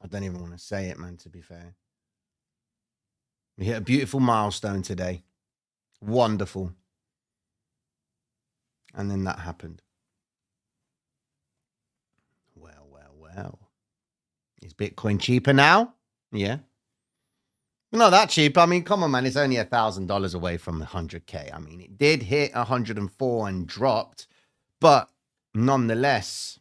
I don't even want to say it, man, to be fair. We hit a beautiful milestone today. Wonderful. And then that happened. Well. Is Bitcoin cheaper now? Yeah. Not that cheap. I mean, come on, man. It's only $1,000 away from 100K. I mean, it did hit 104 and dropped, but nonetheless,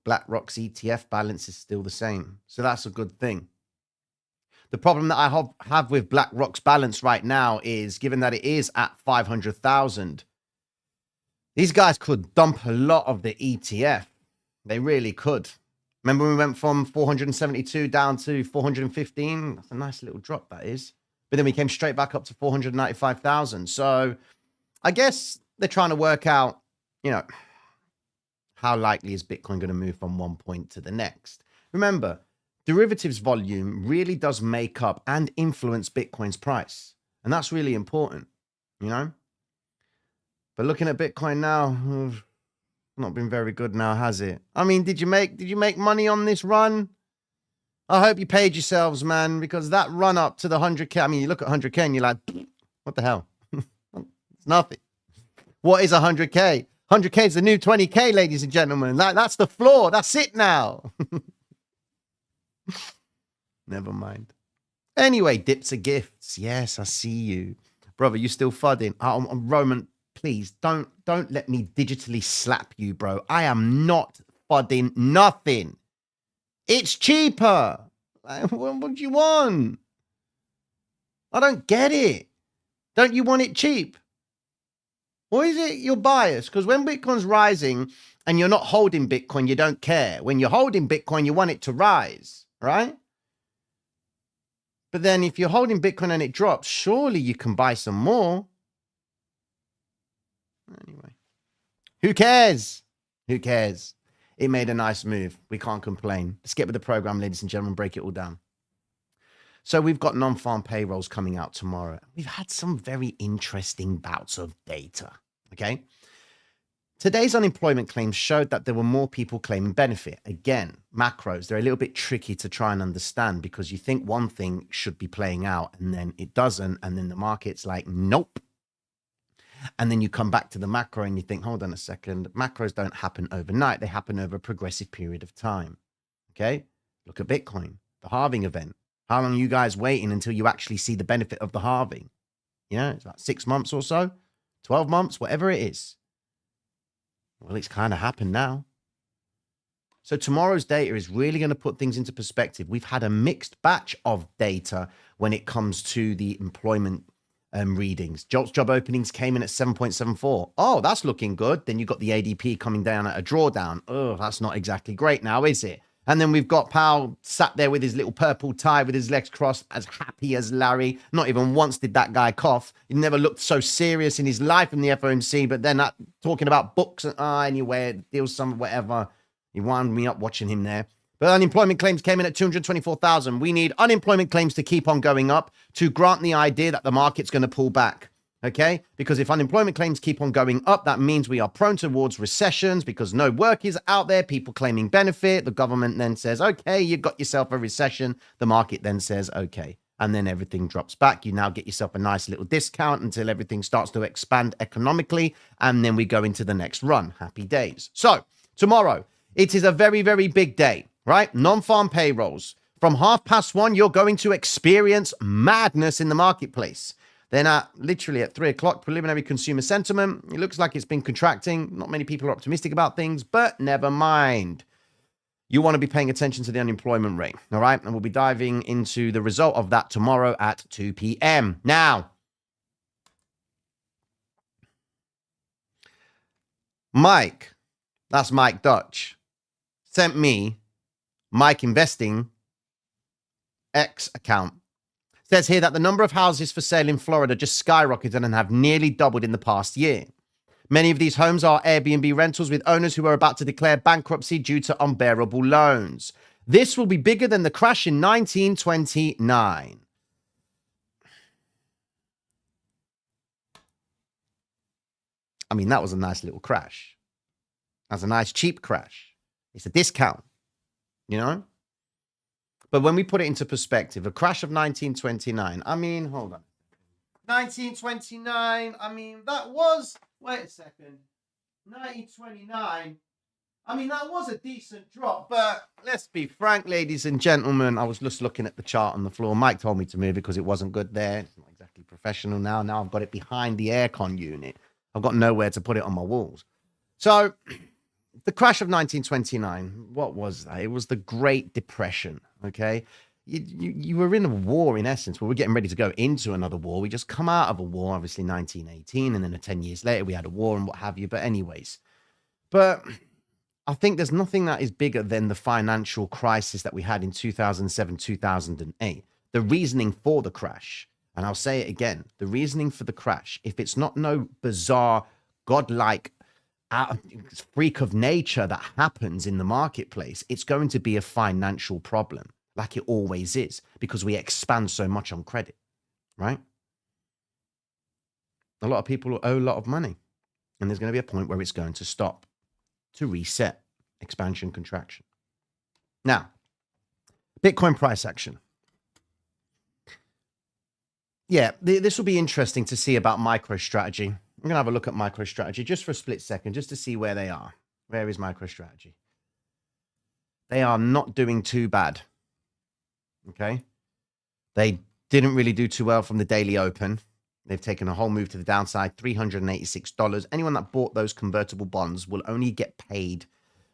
BlackRock's ETF balance is still the same. So that's a good thing. The problem that I have with BlackRock's balance right now is, given that it is at 500,000, these guys could dump a lot of the ETF. They really could. Remember when we went from 472 down to 415? That's a nice little drop, that is. But then we came straight back up to 495,000. So I guess they're trying to work out, how likely is Bitcoin going to move from one point to the next? Remember, derivatives volume really does make up and influence Bitcoin's price. And that's really important, But looking at Bitcoin now, not been very good now, has it? I mean, did you make money on this run? I hope you paid yourselves, man, because that run up to the 100K, I mean, you look at 100K and you're like, what the hell? It's nothing. What is 100K? 100K is the new 20K, ladies and gentlemen. That's the floor. That's it now. Never mind. Anyway, dips are gifts. Yes, I see you. Brother, you still fudding? Roman, please don't let me digitally slap you, bro. I am not fudding nothing. It's cheaper. What do you want? I don't get it. Don't you want it cheap? Or is it your bias? Because when Bitcoin's rising and you're not holding Bitcoin, you don't care. When you're holding Bitcoin, you want it to rise, right? But then if you're holding Bitcoin and it drops, surely you can buy some more. Anyway, who cares? Who cares? It made a nice move. We can't complain. Let's get with the program, ladies and gentlemen, break it all down. So we've got non-farm payrolls coming out tomorrow. We've had some very interesting bouts of data, okay? Today's unemployment claims showed that there were more people claiming benefit. Again, macros, they're a little bit tricky to try and understand because you think one thing should be playing out and then it doesn't, and then the market's like, nope. And then you come back to the macro and you think, hold on a second, macros don't happen overnight. They happen over a progressive period of time, okay? Look at Bitcoin, the halving event. How long are you guys waiting until you actually see the benefit of the halving? It's about 6 months or so, 12 months, whatever it is. Well, it's kind of happened now. So tomorrow's data is really going to put things into perspective. We've had a mixed batch of data when it comes to the employment readings. JOLTS job openings came in at 7.74. Oh, that's looking good. Then you've got the ADP coming down at a drawdown. Oh, that's not exactly great now, is it? And then we've got Powell sat there with his little purple tie with his legs crossed, as happy as Larry. Not even once did that guy cough. He never looked so serious in his life in the FOMC, but then talking about books and anyway, deals some whatever. He wound me up watching him there. But unemployment claims came in at 224,000. We need unemployment claims to keep on going up to grant the idea that the market's going to pull back. Okay, because if unemployment claims keep on going up, that means we are prone towards recessions because no work is out there, people claiming benefit. The government then says, okay, you got yourself a recession. The market then says, okay. And then everything drops back. You now get yourself a nice little discount until everything starts to expand economically. And then we go into the next run. Happy days. So tomorrow, it is a very, very big day, right? Non-farm payrolls. From 1:30, you're going to experience madness in the marketplace. Then literally at 3 o'clock, preliminary consumer sentiment. It looks like it's been contracting. Not many people are optimistic about things, but never mind. You want to be paying attention to the unemployment rate, all right? And we'll be diving into the result of that tomorrow at 2 p.m. Now, Mike, that's Mike Dutch, sent me Mike Investing X account. Says here that the number of houses for sale in Florida just skyrocketed and have nearly doubled in the past year. Many of these homes are Airbnb rentals with owners who are about to declare bankruptcy due to unbearable loans. This will be bigger than the crash in 1929. I mean, that was a nice little crash. That's a nice cheap crash. It's a discount. you know? But when we put it into perspective, a crash of 1929, I mean, hold on. 1929, I mean, that was, wait a second, 1929. I mean, that was a decent drop, but let's be frank, ladies and gentlemen. I was just looking at the chart on the floor. Mike told me to move it because it wasn't good there. It's not exactly professional now. Now I've got it behind the aircon unit. I've got nowhere to put it on my walls. So the crash of 1929, what was that? It was the Great Depression, okay? You were in a war, in essence. Well, we're getting ready to go into another war. We just come out of a war, obviously 1918, and then 10 years later, we had a war and what have you. But anyways, I think there's nothing that is bigger than the financial crisis that we had in 2007, 2008. The reasoning for the crash, and I'll say it again, the reasoning for the crash, if it's not no bizarre, godlike freak of nature that happens in the marketplace, it's going to be a financial problem, like it always is, because we expand so much on credit, right? A lot of people owe a lot of money, and there's going to be a point where it's going to stop, to reset, expansion, contraction. Now, Bitcoin price action. Yeah, this will be interesting to see about MicroStrategy. I'm going to have a look at MicroStrategy just for a split second, just to see where they are. Where is MicroStrategy? They are not doing too bad. Okay. They didn't really do too well from the daily open. They've taken a whole move to the downside, $386. Anyone that bought those convertible bonds will only get paid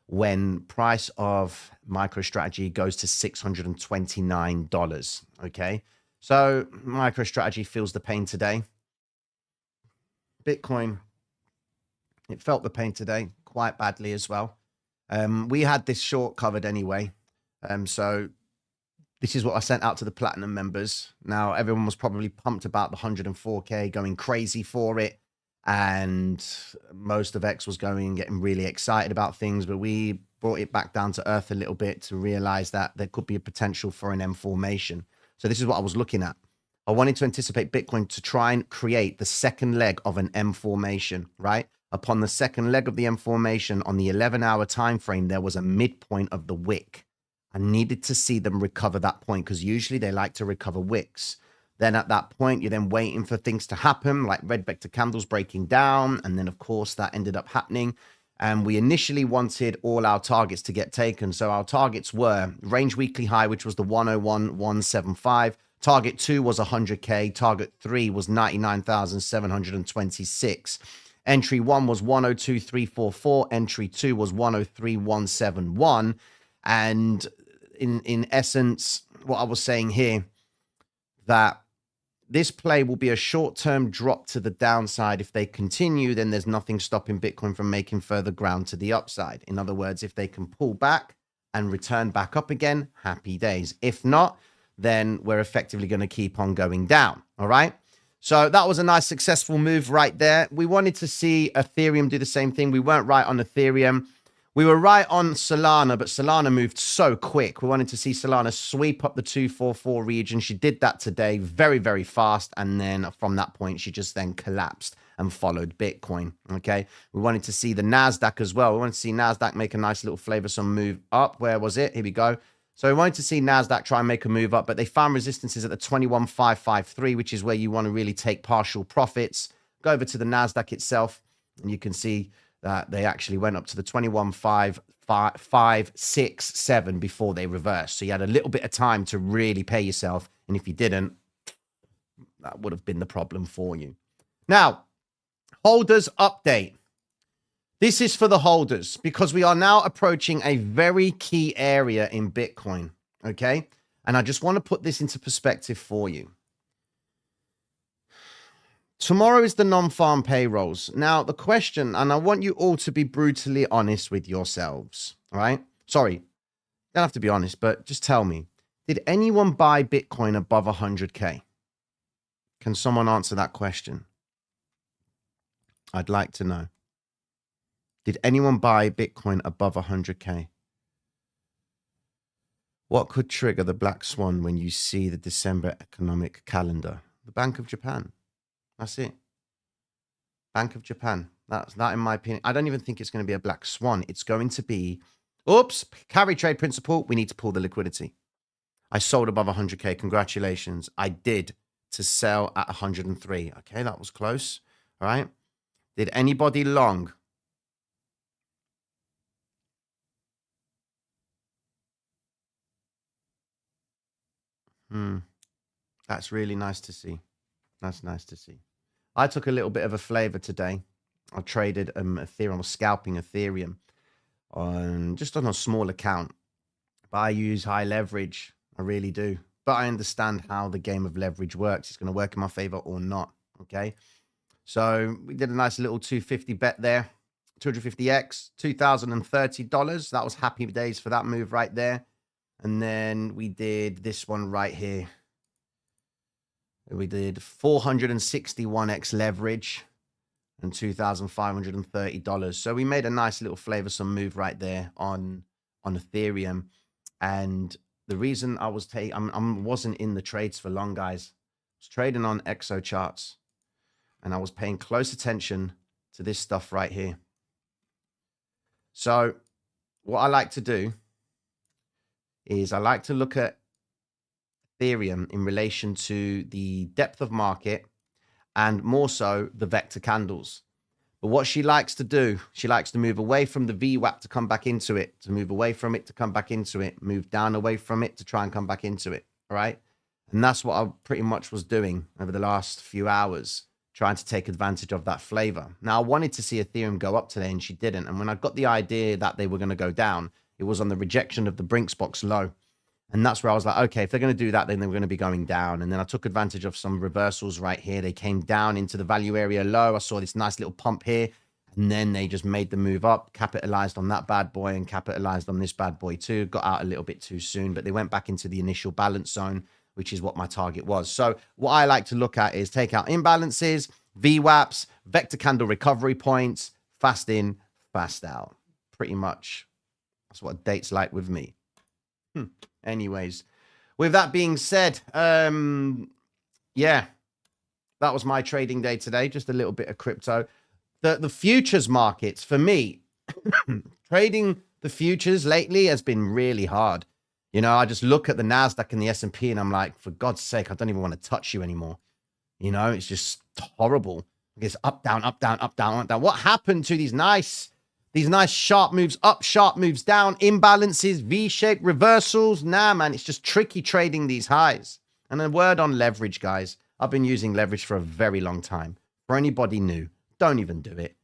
when price of MicroStrategy goes to $629. Okay. So MicroStrategy feels the pain today. Bitcoin, it felt the pain today quite badly as well. We had this short covered anyway. So this is what I sent out to the Platinum members. Now, everyone was probably pumped about the 104K, going crazy for it. And most of X was getting really excited about things. But we brought it back down to earth a little bit to realize that there could be a potential for an M formation. So this is what I was looking at. I wanted to anticipate Bitcoin to try and create the second leg of an M formation, right? Upon the second leg of the M formation on the 11-hour time frame, there was a midpoint of the wick. I needed to see them recover that point because usually they like to recover wicks. Then at that point, you're then waiting for things to happen, like red vector candles breaking down. And then, of course, that ended up happening. And we initially wanted all our targets to get taken. So our targets were range weekly high, which was the 101,175. Target 2 was 100K. Target 3 was 99,726. Entry 1 was 102,344. Entry 2 was 103,171. And in essence, what I was saying here, that this play will be a short-term drop to the downside. If they continue, then there's nothing stopping Bitcoin from making further ground to the upside. In other words, if they can pull back and return back up again, happy days. If not, then we're effectively going to keep on going down. All right. So that was a nice successful move right there. We wanted to see Ethereum do the same thing. We weren't right on Ethereum. We were right on Solana, but Solana moved so quick. We wanted to see Solana sweep up the 244 region. She did that today very, very fast. And then from that point, she just then collapsed and followed Bitcoin. Okay. We wanted to see the NASDAQ as well. We wanted to see NASDAQ make a nice little flavorsome move up. Where was it? Here we go. So we wanted to see NASDAQ try and make a move up, but they found resistances at the 21,553, which is where you want to really take partial profits. Go over to the NASDAQ itself, and you can see that they actually went up to the 21,567 before they reversed. So you had a little bit of time to really pay yourself. And if you didn't, that would have been the problem for you. Now, holders update. This is for the holders because we are now approaching a very key area in Bitcoin. Okay. And I just want to put this into perspective for you. Tomorrow is the non-farm payrolls. Now, the question, and I want you all to be brutally honest with yourselves, all right? Sorry, don't have to be honest, but just tell me, did anyone buy Bitcoin above 100K? Can someone answer that question? I'd like to know. Did anyone buy Bitcoin above 100K? What could trigger the black swan when you see the December economic calendar? The Bank of Japan. That's it. Bank of Japan. That's that, in my opinion. I don't even think it's going to be a black swan. It's going to be Oops, carry trade principle. We need to pull the liquidity. I sold above 100K. Congratulations. I did to sell at 103. Okay, that was close. All right. Did anybody long? That's really nice to see. That's nice to see. I took a little bit of a flavor today. I traded Ethereum, I was scalping Ethereum on just on a small account. But I use high leverage. I really do. But I understand how the game of leverage works. It's going to work in my favor or not. Okay. So we did a nice little 250 bet there. 250x, $2,030. That was happy days for that move right there. And then we did this one right here. We did 461x leverage and $2,530. So we made a nice little flavorsome move right there on Ethereum. And the reason I was wasn't in the trades for long, guys. I was trading on EXO charts, and I was paying close attention to this stuff right here. So what I like to do is I like to look at Ethereum in relation to the depth of market and more so the vector candles. But what she likes to do, she likes to move away from the VWAP to come back into it, to move away from it to come back into it, move down away from it to try and come back into it. All right. And that's what I pretty much was doing over the last few hours, trying to take advantage of that flavor. Now, I wanted to see Ethereum go up today and she didn't. And when I got the idea that they were going to go down, it was on the rejection of the Brinks box low. And that's where I was like, okay, if they're going to do that, then they're going to be going down. And then I took advantage of some reversals right here. They came down into the value area low. I saw this nice little pump here. And then they just made the move up, capitalized on that bad boy and capitalized on this bad boy too. Got out a little bit too soon, but they went back into the initial balance zone, which is what my target was. So what I like to look at is take out imbalances, VWAPs, vector candle recovery points, fast in, fast out. Pretty much that's what a date's like with me. Anyways, with that being said, yeah, that was my trading day today. Just a little bit of crypto. The futures markets for me, trading the futures lately has been really hard. You know, I just look at the NASDAQ and the S&P and I'm like, for God's sake, I don't even want to touch you anymore. You know, it's just horrible. It's up, down, up, down, up, down, up, down. What happened to these nice sharp moves up, sharp moves down, imbalances, V-shape reversals? Nah, man, it's just tricky trading these highs. And a word on leverage, guys. I've been using leverage for a very long time. For anybody new, don't even do it.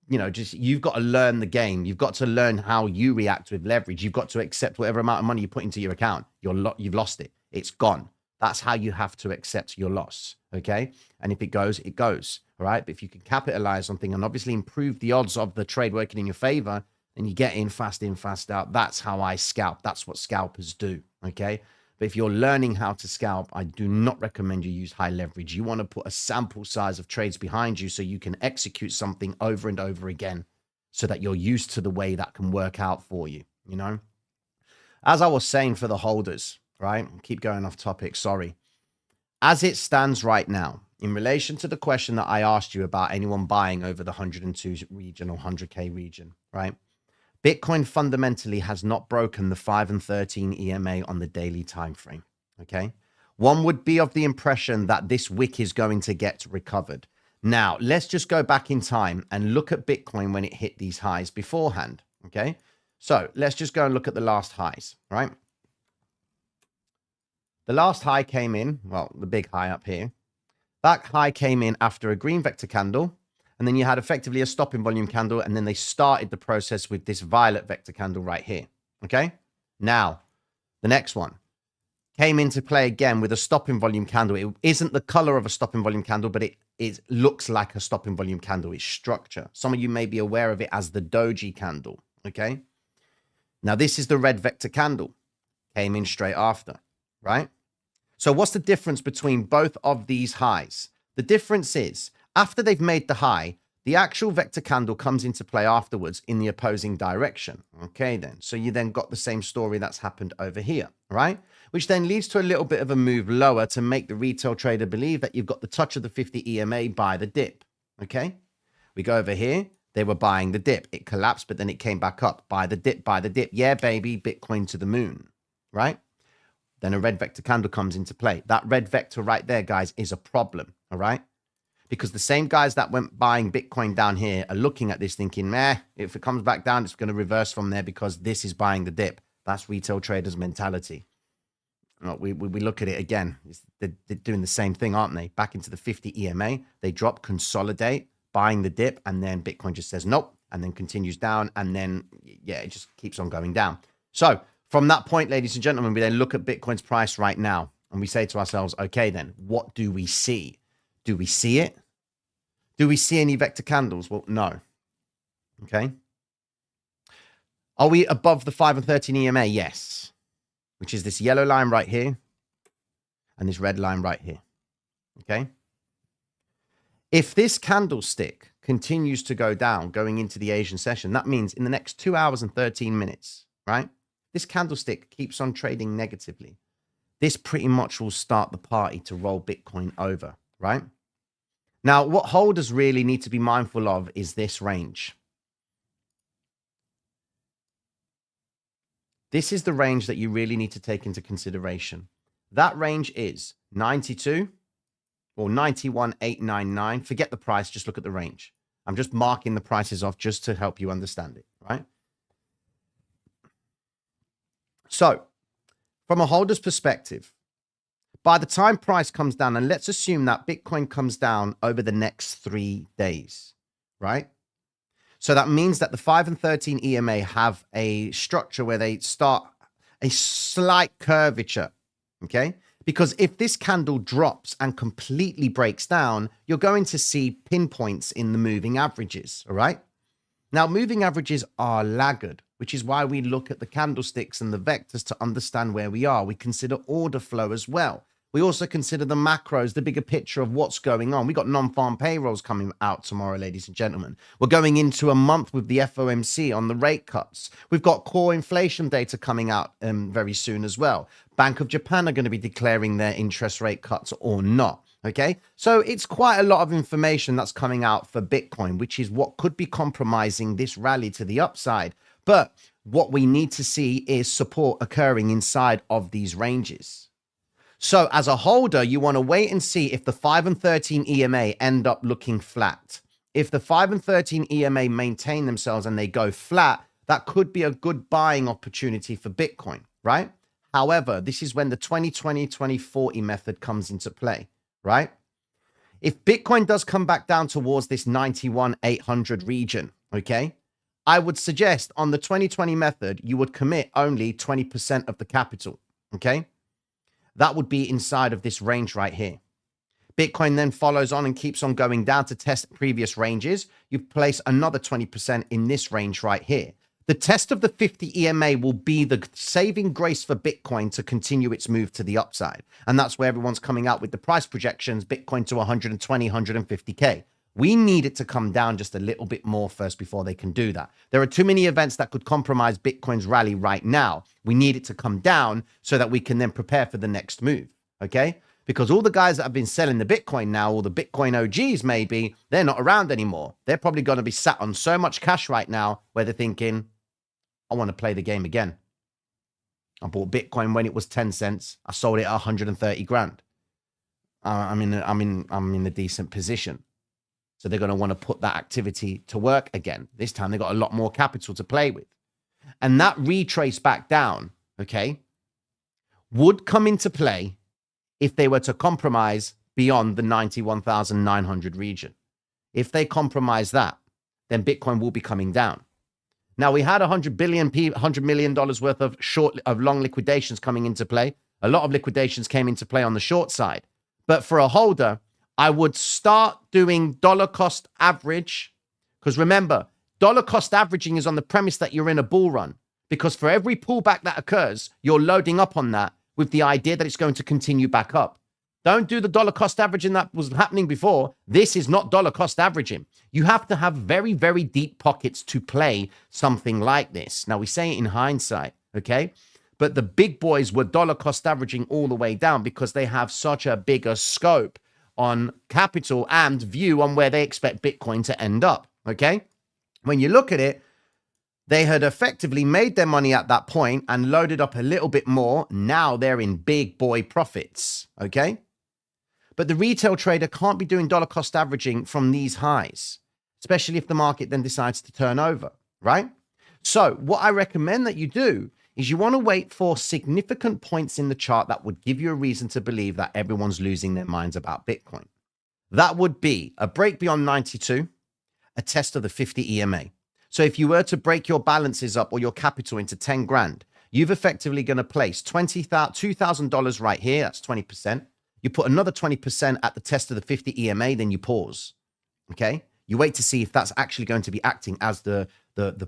You know, just you've got to learn the game. You've got to learn how you react with leverage. You've got to accept whatever amount of money you put into your account. You've lost it. It's gone. That's how you have to accept your loss, okay? And if it goes, it goes, all right? But if you can capitalize on things and obviously improve the odds of the trade working in your favor, then you get in, fast out. That's how I scalp. That's what scalpers do, okay? But if you're learning how to scalp, I do not recommend you use high leverage. You want to put a sample size of trades behind you so you can execute something over and over again so that you're used to the way that can work out for you, you know? As I was saying for the holders, right? Keep going off topic. Sorry. As it stands right now, in relation to the question that I asked you about anyone buying over the 102 region or 100K region, right? Bitcoin fundamentally has not broken the 5 and 13 EMA on the daily time frame. Okay. One would be of the impression that this wick is going to get recovered. Now, let's just go back in time and look at Bitcoin when it hit these highs beforehand. Okay. So let's just go and look at the last highs, right? The last high came in, well, the big high up here. That high came in after a green vector candle, and then you had effectively a stop in volume candle, and then they started the process with this violet vector candle right here, okay? Now, the next one came into play again with a stop in volume candle. It isn't the color of a stop in volume candle, but it looks like a stop in volume candle. It's structure. Some of you may be aware of it as the doji candle, okay? Now, this is the red vector candle. Came in straight after, right? So what's the difference between both of these highs? The difference is after they've made the high, the actual vector candle comes into play afterwards in the opposing direction. Okay, then. So you then got the same story that's happened over here, right? Which then leads to a little bit of a move lower to make the retail trader believe that you've got the touch of the 50 EMA by the dip. Okay, we go over here. They were buying the dip. It collapsed, but then it came back up. Buy the dip, buy the dip. Yeah, baby, Bitcoin to the moon, right? Then a red vector candle comes into play. That red vector right there, guys, is a problem, all right? Because the same guys that went buying Bitcoin down here are looking at this thinking, meh, if it comes back down, it's going to reverse from there because this is buying the dip. That's retail traders' mentality. We look at it again. They're doing the same thing, aren't they? Back into the 50 EMA, they drop, consolidate, buying the dip, and then Bitcoin just says nope, and then continues down, and then, yeah, it just keeps on going down. So from that point, ladies and gentlemen, we then look at Bitcoin's price right now, and we say to ourselves, okay, then, what do we see? Do we see it? Do we see any vector candles? Well, no. Okay. Are we above the 5 and 13 EMA? Yes. Which is this yellow line right here and this red line right here. Okay. If this candlestick continues to go down going into the Asian session, that means in the next 2 hours and 13 minutes, right? This candlestick keeps on trading negatively. This pretty much will start the party to roll Bitcoin over, right? Now, what holders really need to be mindful of is this range. This is the range that you really need to take into consideration. That range is 92 or 91,899. Forget the price, just look at the range. I'm just marking the prices off just to help you understand it, right? So, from a holder's perspective, by the time price comes down, and let's assume that Bitcoin comes down over the next 3 days, right? So that means that the 5 and 13 EMA have a structure where they start a slight curvature, okay? Because if this candle drops and completely breaks down, you're going to see pinpoints in the moving averages, all right? Now, moving averages are laggard, which is why we look at the candlesticks and the vectors to understand where we are. We consider order flow as well. We also consider the macros, the bigger picture of what's going on. We got non-farm payrolls coming out tomorrow, ladies and gentlemen. We're going into a month with the FOMC on the rate cuts. We've got core inflation data coming out very soon as well. Bank of Japan are going to be declaring their interest rate cuts or not. Okay, so it's quite a lot of information that's coming out for Bitcoin, which is what could be compromising this rally to the upside. But what we need to see is support occurring inside of these ranges. So as a holder, you want to wait and see if the 5 and 13 EMA end up looking flat. If the 5 and 13 EMA maintain themselves and they go flat, that could be a good buying opportunity for Bitcoin, right? However, this is when the 20-20-20-40 method comes into play, right? If Bitcoin does come back down towards this 91,800 region, okay, I would suggest on the 20-20 method, you would commit only 20% of the capital, okay? That would be inside of this range right here. Bitcoin then follows on and keeps on going down to test previous ranges. You place another 20% in this range right here. The test of the 50 EMA will be the saving grace for Bitcoin to continue its move to the upside. And that's where everyone's coming out with the price projections, Bitcoin to 120, 150K. We need it to come down just a little bit more first before they can do that. There are too many events that could compromise Bitcoin's rally right now. We need it to come down so that we can then prepare for the next move, okay? Because all the guys that have been selling the Bitcoin now, all the Bitcoin OGs maybe, they're not around anymore. They're probably going to be sat on so much cash right now where they're thinking, I want to play the game again. I bought Bitcoin when it was 10 cents. I sold it at 130 grand. I'm in a decent position. So they're going to want to put that activity to work again. This time they got a lot more capital to play with. And that retrace back down, okay, would come into play if they were to compromise beyond the 91,900 region. If they compromise that, then Bitcoin will be coming down. Now, we had $100 million worth of long liquidations coming into play. A lot of liquidations came into play on the short side. But for a holder, I would start doing dollar cost average, because remember, dollar cost averaging is on the premise that you're in a bull run, because for every pullback that occurs, you're loading up on that with the idea that it's going to continue back up. Don't do the dollar cost averaging that was happening before. This is not dollar cost averaging. You have to have very, very deep pockets to play something like this. Now, we say it in hindsight, okay? But the big boys were dollar cost averaging all the way down because they have such a bigger scope on capital and view on where they expect Bitcoin to end up, okay? When you look at it, they had effectively made their money at that point and loaded up a little bit more. Now they're in big boy profits, okay? But the retail trader can't be doing dollar cost averaging from these highs, especially if the market then decides to turn over, right? So what I recommend that you do is you want to wait for significant points in the chart that would give you a reason to believe that everyone's losing their minds about Bitcoin. That would be a break beyond 92, a test of the 50 EMA. So if you were to break your balances up or your capital into 10 grand, you've effectively going to place $2,000 right here. That's 20%. You put another 20% at the test of the 50 EMA, then you pause. Okay. You wait to see if that's actually going to be acting as the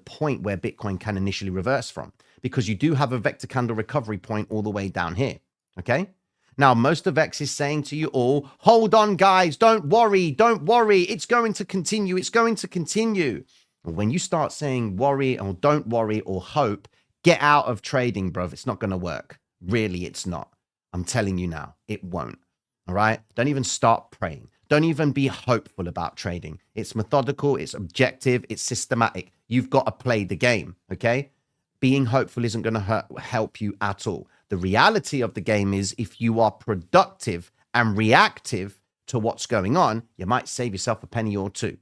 point where Bitcoin can initially reverse from, because you do have a vector candle recovery point all the way down here. Okay. Now, most of X is saying to you all, hold on, guys, don't worry. Don't worry. It's going to continue. It's going to continue. When you start saying worry or don't worry or hope, get out of trading, bro. It's not going to work. Really, it's not. I'm telling you now, it won't. All right. Don't even start praying. Don't even be hopeful about trading. It's methodical. It's objective. It's systematic. You've got to play the game. Okay. Being hopeful isn't going to help you at all. The reality of the game is if you are productive and reactive to what's going on, you might save yourself a penny or two.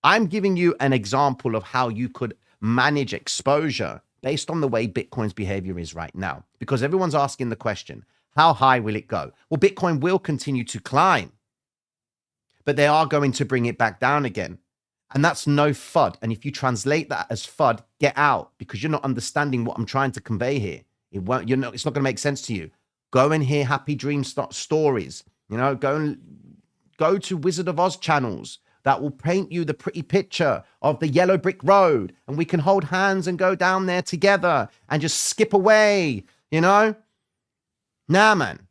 I'm giving you an example of how you could manage exposure based on the way Bitcoin's behavior is right now, because everyone's asking the question, how high will it go? Well, Bitcoin will continue to climb, but they are going to bring it back down again. And that's no FUD. And if you translate that as FUD, get out, because you're not understanding what I'm trying to convey here. It's not going to make sense to you. Go and hear Happy Dream stories. Go to Wizard of Oz channels that will paint you the pretty picture of the yellow brick road, and we can hold hands and go down there together and just skip away, Nah, man,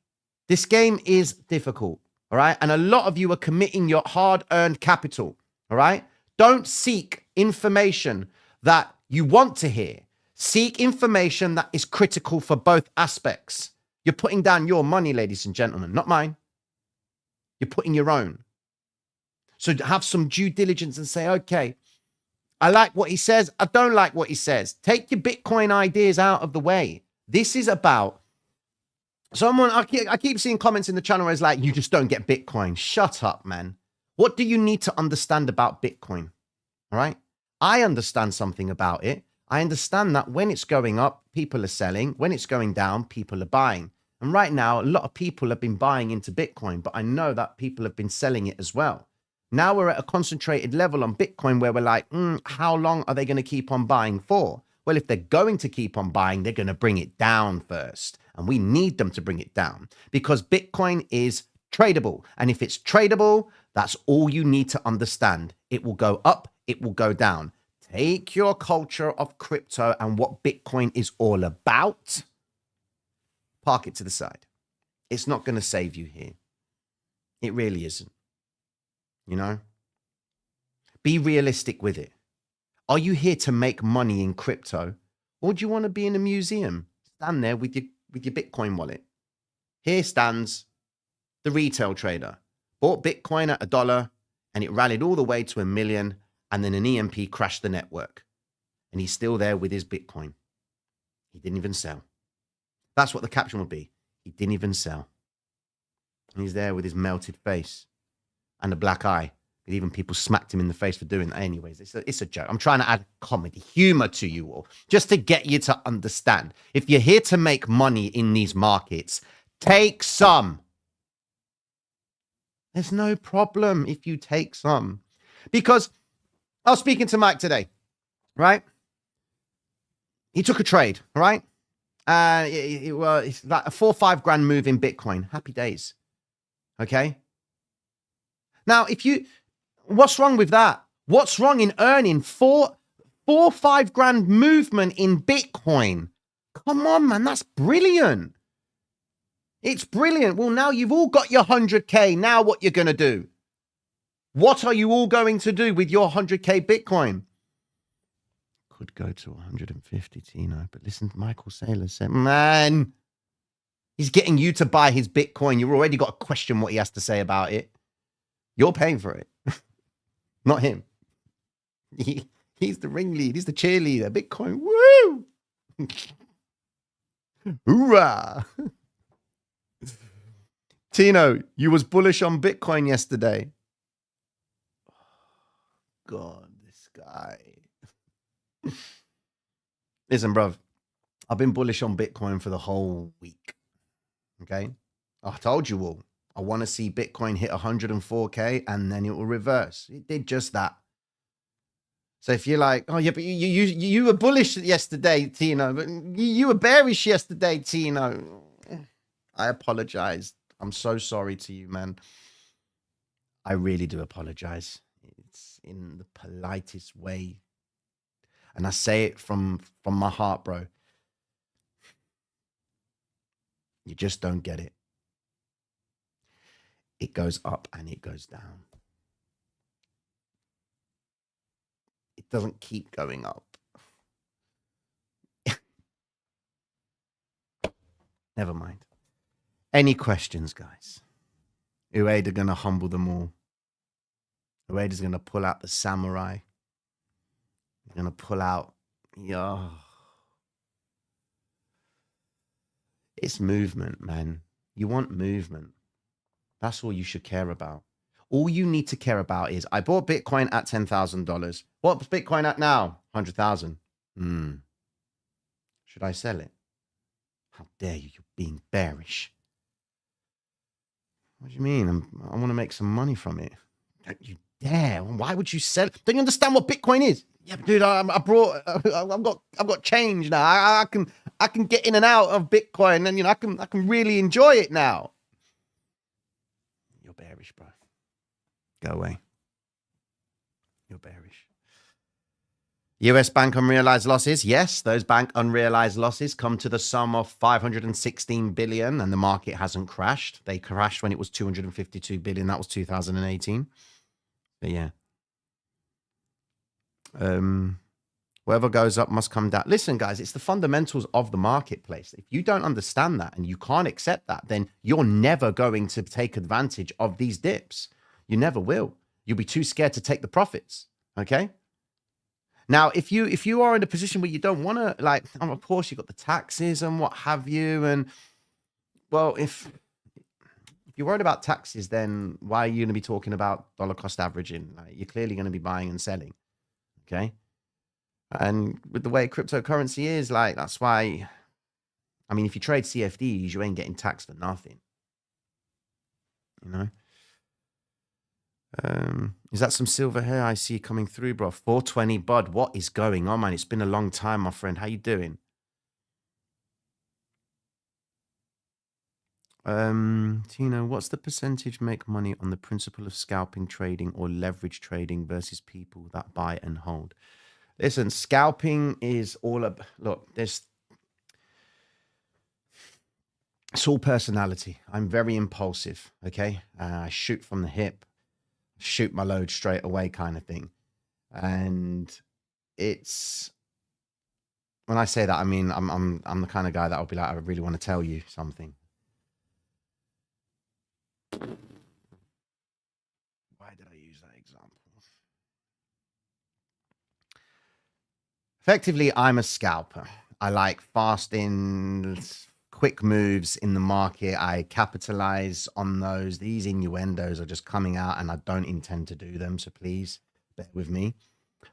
this game is difficult, all right? And a lot of you are committing your hard-earned capital, all right? Don't seek information that you want to hear. Seek information that is critical for both aspects. You're putting down your money, ladies and gentlemen, not mine. You're putting your own. So have some due diligence and say, okay, I like what he says. I don't like what he says. Take your Bitcoin ideas out of the way. This is about someone. I keep seeing comments in the channel where it's like, you just don't get Bitcoin. Shut up, man. What do you need to understand about Bitcoin? All right. I understand something about it. I understand that when it's going up, people are selling. When it's going down, people are buying. And right now, a lot of people have been buying into Bitcoin, but I know that people have been selling it as well. Now we're at a concentrated level on Bitcoin where we're like, how long are they going to keep on buying for? Well, if they're going to keep on buying, they're going to bring it down first. And we need them to bring it down because Bitcoin is tradable. And if it's tradable, that's all you need to understand. It will go up, it will go down. Take your culture of crypto and what Bitcoin is all about, park it to the side. It's not going to save you here. It really isn't. Be realistic with it. Are you here to make money in crypto, or do you want to be in a museum? Stand there with your Bitcoin wallet. Here stands the retail trader. Bought Bitcoin at $1 and it rallied all the way to 1 million, and then an EMP crashed the network. And he's still there with his Bitcoin. He didn't even sell. That's what the caption would be. He didn't even sell. And he's there with his melted face and a black eye. But even people smacked him in the face for doing that. Anyways, it's a joke. I'm trying to add comedy, humor to you all, just to get you to understand. If you're here to make money in these markets, take some. There's no problem if you take some. Because I was speaking to Mike today, right? He took a trade, right? It's like a 4 or 5 grand move in Bitcoin. Happy days. Okay. Now, what's wrong with that? What's wrong in earning 4 or 5 grand movement in Bitcoin? Come on, man. That's brilliant. It's brilliant. Well, now you've all got your 100K. Now what you're going to do? What are you all going to do with your 100K Bitcoin? Could go to 150, Tino. But listen, Michael Saylor said, man, he's getting you to buy his Bitcoin. You've already got to question what he has to say about it. You're paying for it. Not him. He's the ringleader. He's the cheerleader. Bitcoin. Woo! Hoorah! Tino, you was bullish on Bitcoin yesterday. God, this guy. Listen, bruv. I've been bullish on Bitcoin for the whole week. Okay? I told you all. I want to see Bitcoin hit 104K and then it will reverse. It did just that. So if you're like, oh yeah, but you were bullish yesterday, Tino, but you were bearish yesterday, Tino. I apologize. I'm so sorry to you, man. I really do apologize. It's in the politest way. And I say it from my heart, bro. You just don't get it. It goes up and it goes down. It doesn't keep going up. Never mind. Any questions, guys? Ueda going to humble them all. Ueda's going to pull out the samurai. He's going to pull out... Yeah. It's movement, man. You want movement. That's all you should care about. All you need to care about is, I bought Bitcoin at $10,000. What's Bitcoin at now? 100,000. Should I sell it? How dare you? You're being bearish. What do you mean? I want to make some money from it. Don't you dare. Why would you sell it? Don't you understand what Bitcoin is? Yeah, but dude, I've got change now. I can get in and out of Bitcoin, and I can really enjoy it now. You're bearish, bro. Go away. You're bearish. US bank unrealized losses. Yes, those bank unrealized losses come to the sum of 516 billion, and the market hasn't crashed. They crashed when it was 252 billion. That was 2018. But yeah. Whatever goes up must come down. Listen, guys, it's the fundamentals of the marketplace. If you don't understand that and you can't accept that, then you're never going to take advantage of these dips. You never will. You'll be too scared to take the profits. Okay. Now, if you are in a position where you don't want to, like, of course, you've got the taxes and what have you. And well, if you're worried about taxes, then why are you going to be talking about dollar cost averaging? Like, you're clearly going to be buying and selling. Okay. And with the way cryptocurrency is, like, that's why, I mean, if you trade CFDs, you ain't getting taxed for nothing. You know? Is that some silver hair I see coming through, bro? 420 bud. What is going on, man? It's been a long time, my friend. How you doing? Tino, what's the percentage make money on the principle of scalping trading or leverage trading versus people that buy and hold? Listen, scalping is all up. Look, it's all personality. I'm very impulsive. Okay. I shoot from the hip, shoot my load straight away kind of thing. And it's, when I say that, I mean, I'm the kind of guy that I'll be like, I really want to tell you something. Why did I use that example? Effectively, I'm a scalper. I like fast in, quick moves in the market. I capitalize on those. These innuendos are just coming out and I don't intend to do them. So please bear with me.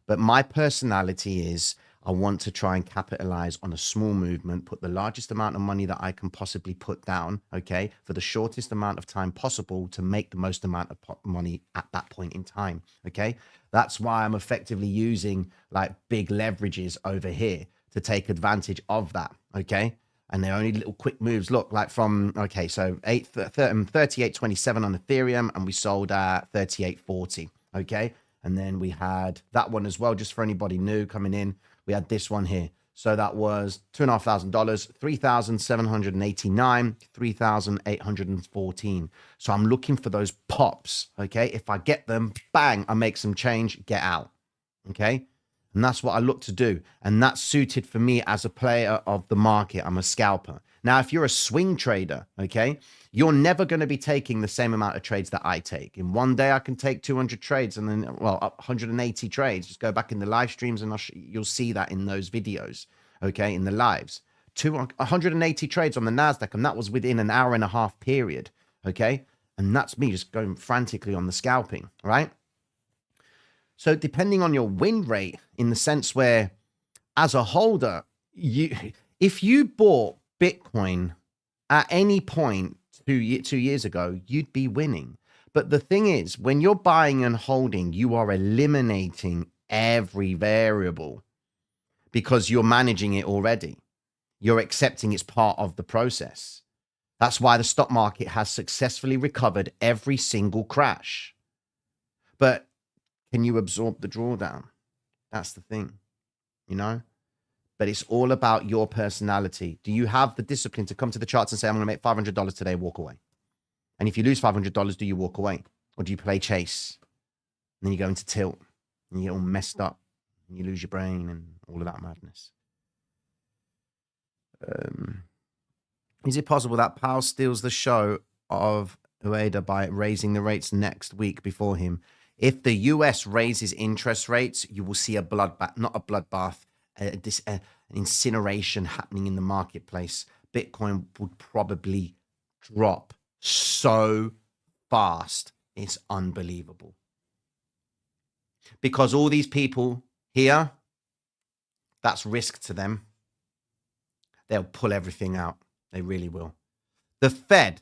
But my personality is I want to try and capitalize on a small movement, put the largest amount of money that I can possibly put down, okay, for the shortest amount of time possible to make the most amount of money at that point in time, okay? That's why I'm effectively using like big leverages over here to take advantage of that, okay? And they're only little quick moves. Look, like from, okay, so 38.27 on Ethereum, and we sold at 38.40, okay? And then we had that one as well, just for anybody new coming in. We had this one here. So that was $2,500, 3,789, 3,814. So I'm looking for those pops, okay? If I get them, bang, I make some change, get out, okay? And that's what I look to do. And that's suited for me as a player of the market. I'm a scalper. Now, if you're a swing trader, okay, you're never going to be taking the same amount of trades that I take. In one day, I can take 200 trades and then, well, up 180 trades. Just go back in the live streams and you'll see that in those videos, okay, in the lives. 180 trades on the NASDAQ, and that was within an hour and a half period, okay? And that's me just going frantically on the scalping, right? So depending on your win rate, in the sense where, as a holder, if you bought Bitcoin at any point 2 years ago, you'd be winning. But the thing is, when you're buying and holding, you are eliminating every variable because you're managing it already. You're accepting it's part of the process. That's why the stock market has successfully recovered every single crash. But can you absorb the drawdown? That's the thing, you know? But it's all about your personality. Do you have the discipline to come to the charts and say, I'm going to make $500 today, walk away? And if you lose $500, do you walk away? Or do you play chase? And then you go into tilt and you get all messed up and you lose your brain and all of that madness. Is it possible that Powell steals the show of Ueda by raising the rates next week before him? If the US raises interest rates, you will see a bloodbath, not a bloodbath, an incineration happening in the marketplace. Bitcoin would probably drop so fast. It's unbelievable. Because all these people here, that's risk to them. They'll pull everything out. They really will. The Fed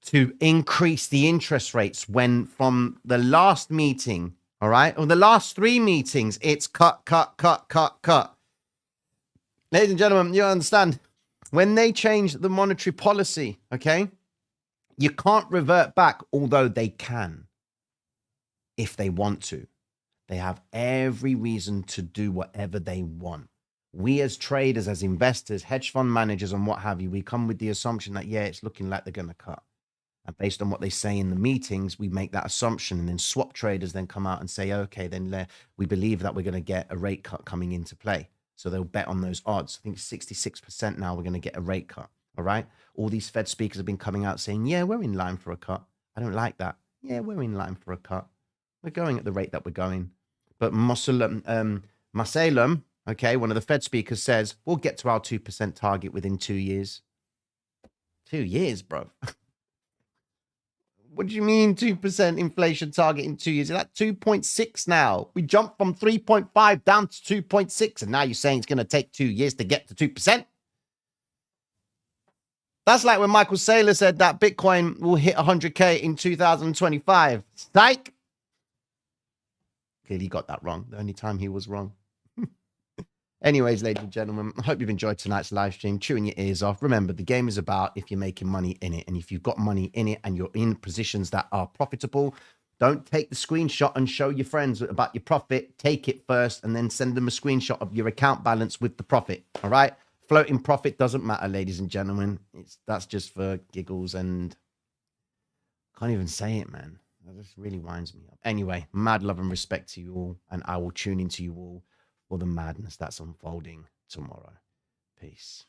to increase the interest rates when from the last meeting, all right, or the last 3 meetings, it's cut. Ladies and gentlemen, you understand, when they change the monetary policy, okay, you can't revert back, although they can if they want to. They have every reason to do whatever they want. We as traders, as investors, hedge fund managers and what have you, we come with the assumption that, yeah, it's looking like they're going to cut. And based on what they say in the meetings, we make that assumption. And then swap traders then come out and say, okay, then we believe that we're going to get a rate cut coming into play. So they'll bet on those odds. I think 66% now we're going to get a rate cut. All right. All these Fed speakers have been coming out saying, yeah, we're in line for a cut. I don't like that. Yeah, we're in line for a cut. We're going at the rate that we're going. But Masalem, okay, one of the Fed speakers says, we'll get to our 2% target within 2 years. 2 years, bro. What do you mean 2% inflation target in 2 years? It's at 2.6 now. We jumped from 3.5 down to 2.6, and now you're saying it's going to take 2 years to get to 2%? That's like when Michael Saylor said that Bitcoin will hit 100K in 2025. Psych! Clearly got that wrong. The only time he was wrong. Anyways, ladies and gentlemen, I hope you've enjoyed tonight's live stream, chewing your ears off. Remember, the game is about if you're making money in it. And if you've got money in it and you're in positions that are profitable, don't take the screenshot and show your friends about your profit. Take it first and then send them a screenshot of your account balance with the profit. All right? Floating profit doesn't matter, ladies and gentlemen. That's just for giggles, and I can't even say it, man. That just really winds me up. Anyway, mad love and respect to you all, and I will tune into you all for the madness that's unfolding tomorrow. Peace.